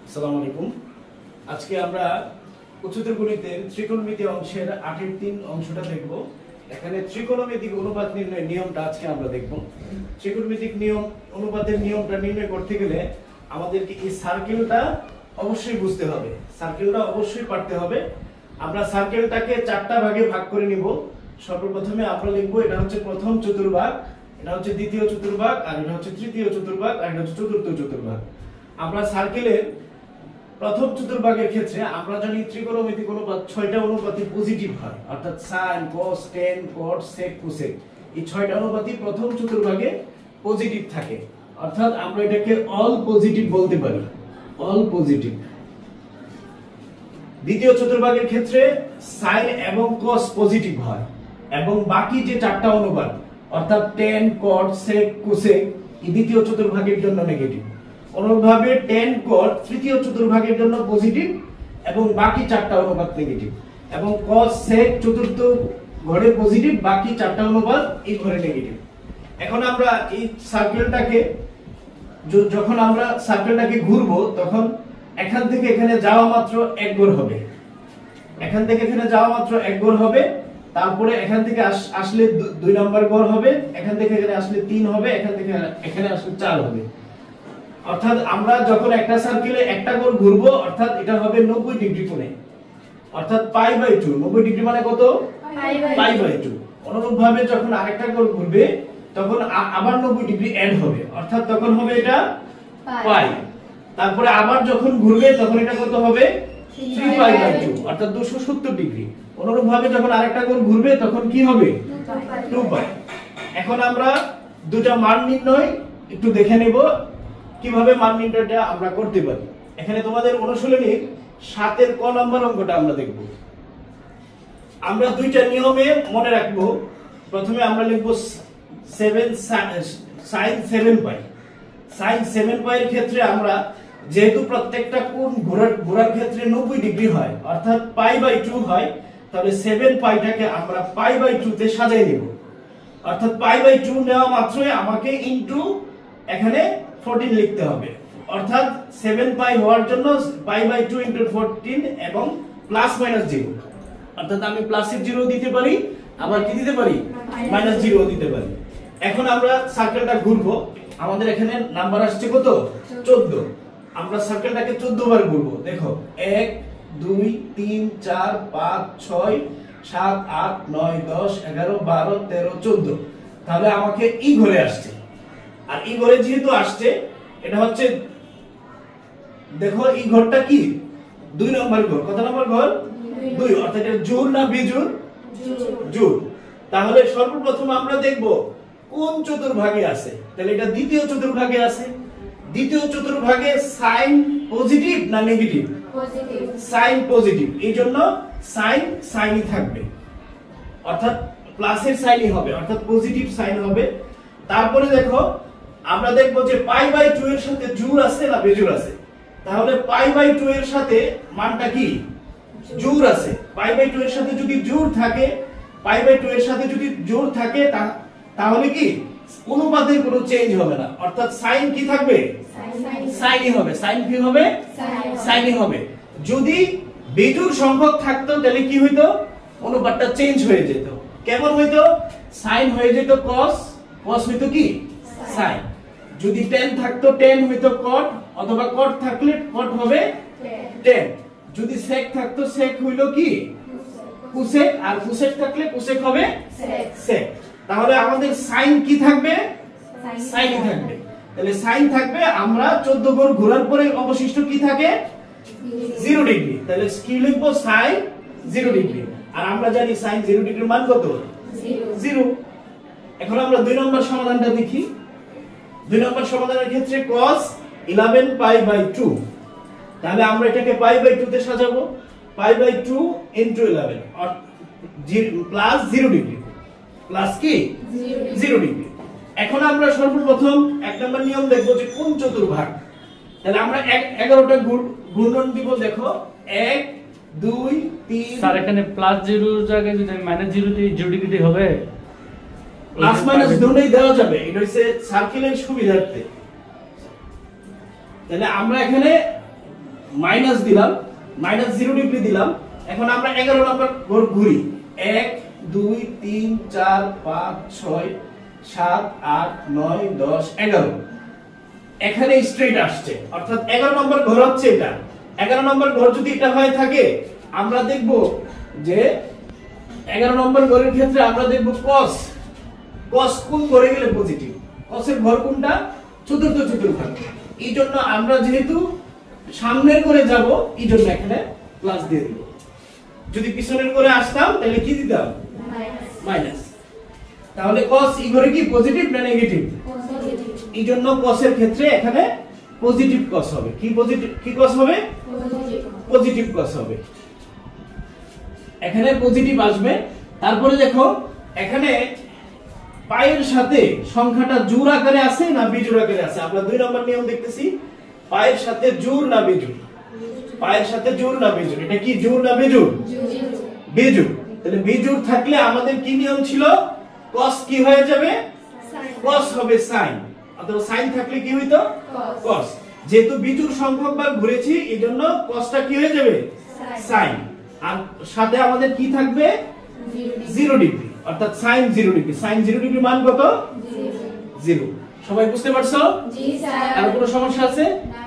আসসালামু আলাইকুম। আজকে আমরা উচ্চতর গণিতের ত্রিকোণমিতি অংশের 8 এর 3 অংশটা দেখব। এখানে ত্রিকোণমিতিক অনুপাত নির্ণয়ের নিয়মটা আজকে আমরা দেখব। ত্রিকোণমিতিক নিয়ম অনুপাতের নিয়মটা নির্ণয় করতে গেলে আমাদেরকে এই সার্কেলটা অবশ্যই বুঝতে হবে, সার্কেলটা অবশ্যই পারতে হবে। আমরা সার্কেলটাকে 4টা ভাগে ভাগ করে নিব। সর্বপ্রথমে আমরা লিখব এটা হচ্ছে প্রথম চতুর্ভাগ, এটা হচ্ছে দ্বিতীয় চতুর্ভাগ, আর এটা হচ্ছে তৃতীয় চতুর্ভাগ, আর এটা হচ্ছে চতুর্থ চতুর্ভাগ। আমরা সার্কেলের প্রথম চতুর্ভাগের ক্ষেত্রে আমরা জানি ত্রিকোণমিতিক অনুপাত 6টা অনুপাতই পজিটিভ হয়, অর্থাৎ sin cos tan cot sec cosec এই 6টা অনুপাতই প্রথম চতুর্ভাগে পজিটিভ থাকে, অর্থাৎ আমরা এটাকে অল পজিটিভ বলতে পারি, অল পজিটিভ। দ্বিতীয় চতুর্ভাগের ক্ষেত্রে sin এবং cos পজিটিভ হয় এবং বাকি যে 4টা অনুপাত অর্থাৎ tan cot sec cosec এই দ্বিতীয় চতুর্ভাগের জন্য নেগেটিভ। অনুরূপভাবে tan cot তৃতীয় চতুর্ভাগের জন্য পজিটিভ এবং বাকি 4টা অনুপাত নেগেটিভ, এবং cos sec চতুর্থ ঘরে পজিটিভ, বাকি 4টা অনুপাত এই ঘরে নেগেটিভ। এখন আমরা এই সার্কেলটাকে যখন আমরা সার্কেলটাকে ঘুরবো তখন এখান থেকে এখানে যাওয়া মাত্র এক ঘর হবে, এখান থেকে এখানে যাওয়া মাত্র এক ঘর হবে, তারপরে এখান থেকে আসলে 2 নম্বর ঘর হবে, এখান থেকে এখানে আসলে 3 হবে, এখান থেকে এখানে আসলে 4 হবে। অর্থাৎ আমরা যখন একটা সার্কেলে একটা ঘর ঘুরবো অর্থাৎ এটা হবে 90 ডিগ্রি কোণে, অর্থাৎ π/2। 90 ডিগ্রি মানে কত? π/2। অনুরূপভাবে যখন আরেকটা ঘর ঘুরবে তখন আবার 90 ডিগ্রি এড হবে, অর্থাৎ তখন হবে এটা π। তারপরে আবার যখন ঘুরবে তখন এটা কত হবে? 3π/2, অর্থাৎ 270 ডিগ্রি। অনুরূপভাবে যখন আরেকটা ঘর ঘুরবে তখন কি হবে? 2π। এখন আমরা দুটো মান নির্ণয় একটু দেখে নেব কিভাবে মান নির্ণয়টা আমরা করতে পারি। এখানে তোমাদের অনুশীলনীর 7 এর ক নম্বর অঙ্কটা আমরা দেখব। আমরা দুইটা নিয়মে মনে রাখবো। প্রথমে আমরা লিখব 7 sin 7π। sin 7π এর ক্ষেত্রে আমরা যেহেতু প্রত্যেকটা কোণ ঘোরার ক্ষেত্রে 90 ডিগ্রি হয় অর্থাৎ π/2 হয়, তাহলে 7πটাকে আমরা π/2 তে সাজিয়ে নেব। অর্থাৎ π/2 নেওয়া মাত্রই আমাকে ইনটু এখানে 14 লিখতে হবে, অর্থাৎ 7π হওয়ার জন্য π/2 * 14 এবং প্লাস মাইনাস 0, অর্থাৎ আমি প্লাসের 0 দিতে পারি, আবার কি দিতে পারি? -0 দিতে পারি। এখন আমরা সার্কেলটা ঘুরবো। আমাদের এখানে নাম্বার আসছে কত? 14। আমরা সার্কেলটাকে 14 বার ঘুরবো। দেখো 1 2 3 4 5 6 7 8 9 10 11 12 13 14। তাহলে আমাকে ই ঘরে আসছে, আর এই ঘরে যেহেতু আসছে এটা হচ্ছে, দেখো এই ঘরটা কি 2 নম্বর ঘর। কত নম্বর ঘর? 2। অর্থাৎ এটা জোড় না বিজোড়? জোড়। তাহলে সর্বপ্রথম আমরা দেখব কোন চতুর্ভাগে আছে। তাহলে এটা দ্বিতীয় চতুর্ভাগে আছে। দ্বিতীয় চতুর্ভাগে সাইন পজিটিভ না নেগেটিভ? পজিটিভ। সাইন পজিটিভ, এই জন্য সাইন সাইনই থাকবে, অর্থাৎ প্লাসের সাইনই হবে, অর্থাৎ পজিটিভ সাইন হবে। তারপরে দেখো আমরা দেখব যে π/2 এর সাথে জোড় আছে না বেজোড় আছে। তাহলে π/2 এর সাথে মানটা কি? জোড় আছে। π/2 এর সাথে যদি জোড় থাকে, π/2 এর সাথে যদি জোড় থাকে তাহলে কি অনুপাতের কোনো চেঞ্জ হবে না, অর্থাৎ সাইন কি থাকবে? সাইনই হবে। সাইন কি হবে? সাইনই হবে। যদি বেজোড় সংখ্যক থাকতো তাহলে কি হইতো? অনুপাতটা চেঞ্জ হয়ে যেত। কেমন হইতো? সাইন হয়ে যেত cos, cos হইতো কি? সাইন। যদি tan থাকতো tan হইতো cot, অথবা cot থাকলে cot হবে tan। যদি sec থাকতো sec হইলো কি? cosec, আর cosec থাকলে cosec হবে sec। তাহলে আমাদের sin কি থাকবে? সাইনই থাকবে। তাহলে sin থাকবে। আমরা 14 ঘর ঘোরার পরে অবশিষ্ট কি থাকে? 0 ডিগ্রি। তাহলে কি লিখবো? sin 0 degree. আর আমরা জানি sin 0 ডিগ্রির মান কত? 0। এখন আমরা 2 নম্বর সমাধানটা দেখি। 2 নম্বর সমাধানের ক্ষেত্রে cos 11π/2। তাহলে আমরা এটাকে π/2 তে সাজাবো। π/2 * 11 প্লাস 0 ডিগ্রি, প্লাস কি 0 ডিগ্রি। এখন আমরা সর্বপ্রথম 1 নম্বর নিয়ম দেখব যে কোন চতুর্ভাগ। তাহলে আমরা 11টা গুণন দিব। দেখো 1 2 3। স্যার এখানে +0 এর জায়গায় যদি -0 দিই 0 ডিগ্রি হবে? প্লাস মাইনাস দুটোই দেওয়া যাবে, এটা হচ্ছে সার্কেলের সুবিধার্থে। তাহলে আমরা এখানে মাইনাস দিলাম, মাইনাস 0 ডিগ্রি দিলাম। এখন আমরা 11 নম্বর ঘর ঘুরি। 1 2 3 4 5 6 7 8 9 10 11। এখানে স্ট্রেট আসছে, অর্থাৎ 11 নম্বর ঘর হচ্ছে এটা। 11 নম্বর ঘর যদি এটা হয়ে থাকে, আমরা দেখব যে 11 নম্বর ঘরের ক্ষেত্রে আমরা দেখব cos। cos কোন ঘরে গেলে পজিটিভ? cos এর ঘর কোনটা? চতুর্থ চতুর্ভাগ। এই জন্য আমরা যেহেতু সামনের ঘরে যাব, এই জন্য এখানে প্লাস দিয়ে দিব। যদি পিছনের ঘরে আসতাম তাহলে কি দিতাম? মাইনাস। তাহলে cos এই ঘরে কি পজিটিভ না নেগেটিভ? পজিটিভ। এই জন্য cos এর ক্ষেত্রে এখানে পজিটিভ cos হবে। কি পজিটিভ, কি cos হবে? পজিটিভ। পজিটিভ cos হবে। এখানে পজিটিভ আসবে। তারপরে দেখো এখানে পায়ের সাথে সংখ্যাটা জোড় আকারে আছে না বিজোড় আকারে আছে? আমরা 2 নম্বর নিয়ম দেখতেছি, পায়ের সাথে জোড় না বিজোড়? পায়ের সাথে জোড় না বিজোড়? এটা কি জোড় না বিজোড়? বিজোড়। তাহলে বিজোড় থাকলে আমাদের কি নিয়ম ছিল? cos কি হয়ে যাবে? cos হবে sin। অথবা sin থাকলে কি হইতো? cos। যেহেতু বিজোড় সংখ্যকবার ঘুরেছি, এইজন্য cosটা কি হয়ে যাবে? sin। আর সাথে আমাদের কি থাকবে? 0 ডিগ্রি, অর্থাৎ sin 0 ডিগ্রি। sin 0 ডিগ্রি মান কত? 0। সবাই বুঝতে পারছো? জি স্যার। আর কোনো সমস্যা আছে? না